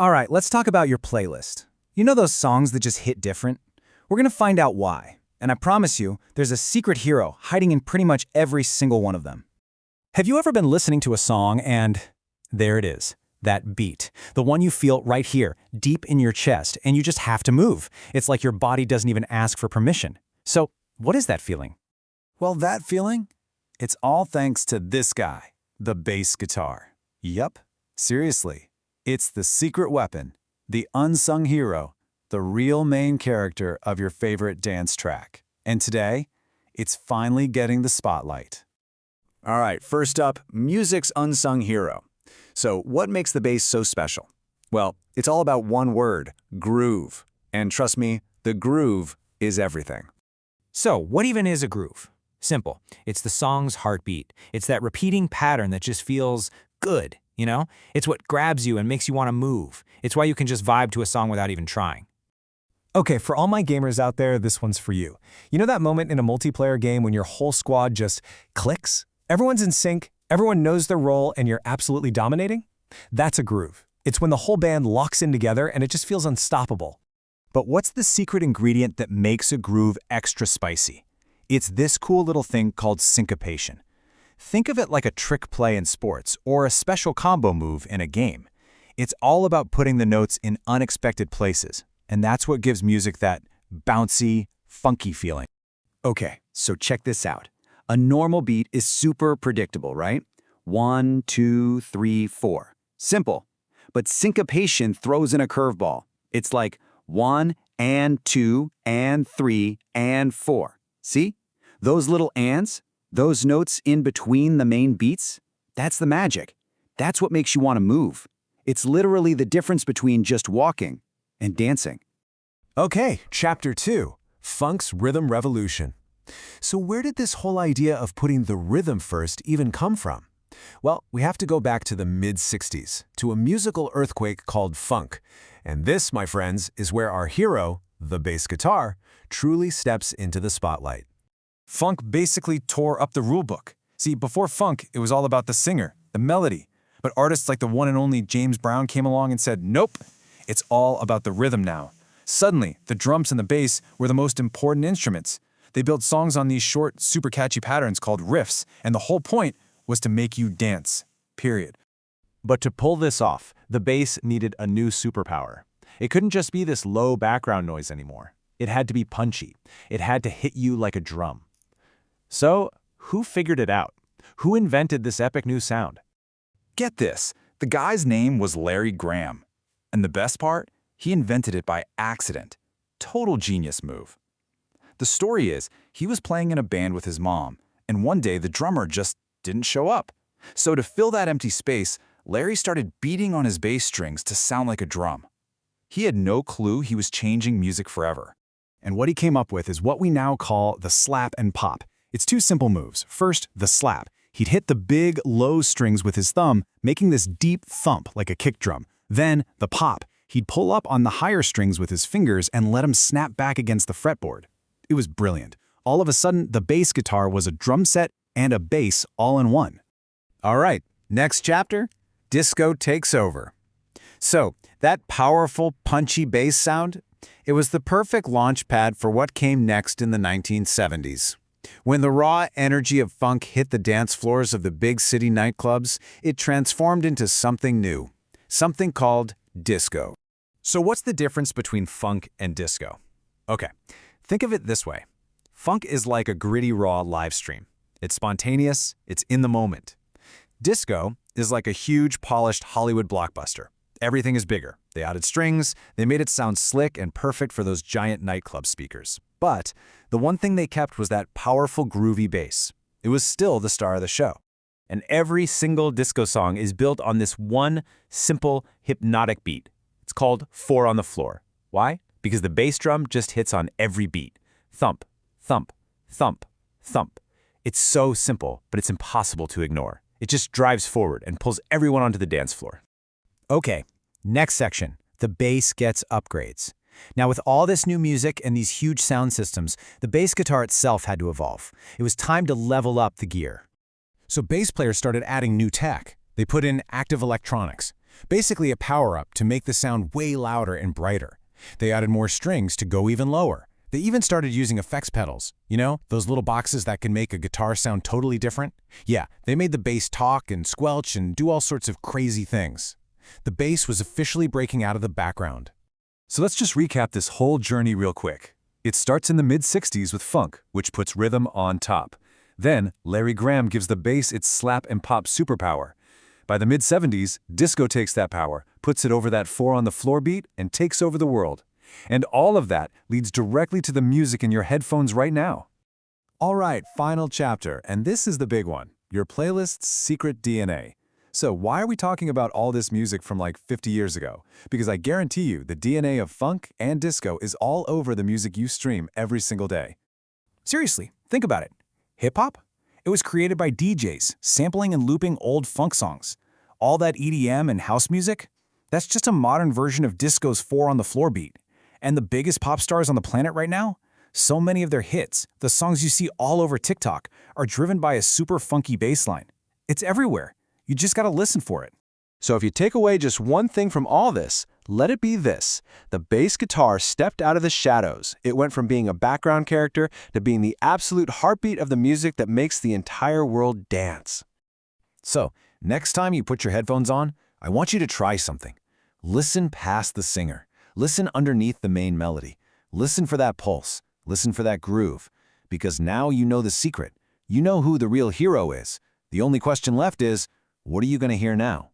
All right, let's talk about your playlist. You know those songs that just hit different? We're gonna find out why. And I promise you, there's a secret hero hiding in pretty much every single one of them. Have you ever been listening to a song and there it is, that beat, the one you feel right here, deep in your chest, and you just have to move. It's like your body doesn't even ask for permission. So, what is that feeling? Well, that feeling? It's all thanks to this guy, the bass guitar. Yup, seriously. It's the secret weapon, the unsung hero, the real main character of your favorite dance track. And today, it's finally getting the spotlight. All right, first up, music's unsung hero. So what makes the bass so special? Well, it's all about one word, groove. And trust me, the groove is everything. So, what even is a groove? Simple. It's the song's heartbeat. It's that repeating pattern that just feels good, you know? It's what grabs you and makes you want to move. It's why you can just vibe to a song without even trying. Okay, for all my gamers out there, this one's for you. You know that moment in a multiplayer game when your whole squad just clicks? Everyone's in sync, everyone knows their role, and you're absolutely dominating? That's a groove. It's when the whole band locks in together and it just feels unstoppable. But what's the secret ingredient that makes a groove extra spicy? It's this cool little thing called syncopation. Think of it like a trick play in sports or a special combo move in a game. It's all about putting the notes in unexpected places, and that's what gives music that bouncy, funky feeling. Okay, so check this out. A normal beat is super predictable, right? 1, 2, 3, 4. Simple. But syncopation throws in a curveball. It's like 1 and 2 and 3 and 4. See? Those little ands, those notes in between the main beats, that's the magic. That's what makes you want to move. It's literally the difference between just walking and dancing. Okay, Chapter 2, Funk's Rhythm Revolution. So where did this whole idea of putting the rhythm first even come from? Well, we have to go back to the mid-60s, to a musical earthquake called funk. And this, my friends, is where our hero, the bass guitar, truly steps into the spotlight. Funk basically tore up the rulebook. See, before funk, it was all about the singer, the melody. But artists like the one and only James Brown came along and said, nope, it's all about the rhythm now. Suddenly, the drums and the bass were the most important instruments. They built songs on these short, super catchy patterns called riffs, and the whole point was to make you dance, period. But to pull this off, the bass needed a new superpower. It couldn't just be this low background noise anymore. It had to be punchy. It had to hit you like a drum. So, who figured it out? Who invented this epic new sound? Get this, the guy's name was Larry Graham. And the best part? He invented it by accident. Total genius move. The story is, he was playing in a band with his mom, and one day the drummer just didn't show up. So to fill that empty space, Larry started beating on his bass strings to sound like a drum. He had no clue he was changing music forever. And what he came up with is what we now call the slap and pop. It's two simple moves. First, the slap. He'd hit the big, low strings with his thumb, making this deep thump like a kick drum. Then, the pop. He'd pull up on the higher strings with his fingers and let them snap back against the fretboard. It was brilliant. All of a sudden, the bass guitar was a drum set and a bass all in one. All right, next chapter, disco takes over. So, that powerful, punchy bass sound, it was the perfect launch pad for what came next in the 1970s. When the raw energy of funk hit the dance floors of the big city nightclubs, it transformed into something new, something called disco. So what's the difference between funk and disco? Okay, think of it this way. Funk is like a gritty, raw live stream. It's spontaneous, it's in the moment. Disco is like a huge, polished Hollywood blockbuster. Everything is bigger. They added strings, they made it sound slick and perfect for those giant nightclub speakers. But the one thing they kept was that powerful, groovy bass. It was still the star of the show. And every single disco song is built on this one simple, hypnotic beat. It's called 4 on the floor. Why? Because the bass drum just hits on every beat. Thump, thump, thump, thump. It's so simple, but it's impossible to ignore. It just drives forward and pulls everyone onto the dance floor. Okay, next section, the bass gets upgrades. Now with all this new music and these huge sound systems, the bass guitar itself had to evolve. It was time to level up the gear. So bass players started adding new tech. They put in active electronics. Basically a power-up to make the sound way louder and brighter. They added more strings to go even lower. They even started using effects pedals. You know, those little boxes that can make a guitar sound totally different? Yeah, they made the bass talk and squelch and do all sorts of crazy things. The bass was officially breaking out of the background. So let's just recap this whole journey real quick. It starts in the mid-60s with funk, which puts rhythm on top. Then, Larry Graham gives the bass its slap and pop superpower. By the mid-70s, disco takes that power, puts it over that 4-on-the-floor beat, and takes over the world. And all of that leads directly to the music in your headphones right now. All right, final chapter, and this is the big one, your playlist's secret DNA. So why are we talking about all this music from like 50 years ago? Because I guarantee you the DNA of funk and disco is all over the music you stream every single day. Seriously, think about it. Hip-hop? It was created by DJs, sampling and looping old funk songs. All that EDM and house music? That's just a modern version of disco's 4-on-the-floor beat. And the biggest pop stars on the planet right now? So many of their hits, the songs you see all over TikTok, are driven by a super funky bass line. It's everywhere. You just gotta listen for it. So if you take away just one thing from all this, let it be this. The bass guitar stepped out of the shadows. It went from being a background character to being the absolute heartbeat of the music that makes the entire world dance. So, next time you put your headphones on, I want you to try something. Listen past the singer. Listen underneath the main melody. Listen for that pulse. Listen for that groove. Because now you know the secret. You know who the real hero is. The only question left is, what are you going to hear now?